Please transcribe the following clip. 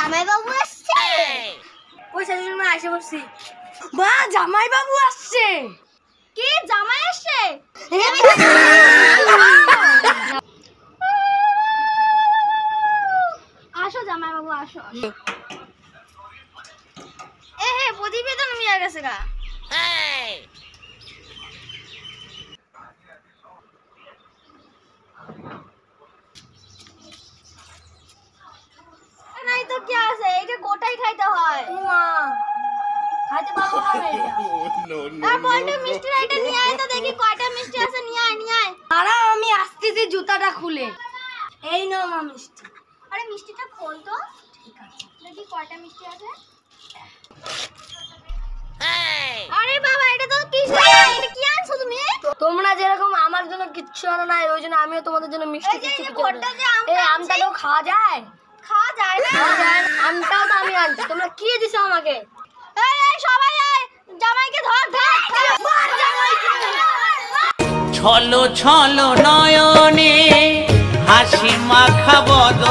জামাই বাবু আসছে। ওই শাশুড়ি মা এসে বসছি। মা জামাই বাবু আসছে। কি জামাই আসছে? আসো জামাই বাবু আসো। প্রতিবেদন মিয়া গেছে গা। নাই তো কি আছে, এটা গোটাই খাইতে হয়। মা খাইতে পারবো না এটা। তারপরটা মিষ্টি রাইটা নিয়ে আয় তো দেখি কয়টা মিষ্টি আছে, নিয়ে আয়। দাঁড়াও আমি আসতেছি জুতাটা খুলে। এই নাও মা মিষ্টি। আরে মিষ্টিটা খোল তো। ঠিক আছে। দেখি কয়টা মিষ্টি আছে। আরে বাবা এটা তো কিছু না, এটা কি আনছো তুমি? তোমরা যেরকম আমার জন্য কিচ্ছু আনো না, ওই জন্য আমিও তোমাদের জন্য মিষ্টি এই যে কিচ্ছু এই কিছু ভোটটা যে আমটা এই আমটাও খাওয়া যায়? খাওয়া যায় না। খাওয়া যায় না। আমটাও তো আমি আনছি, তোমরা কি দিছো আমাকে? এই সবাই আয়, জামাইকে ধর। মার জামাইকে। ছলো ছলো নয়নে হাসি মাখা বদন।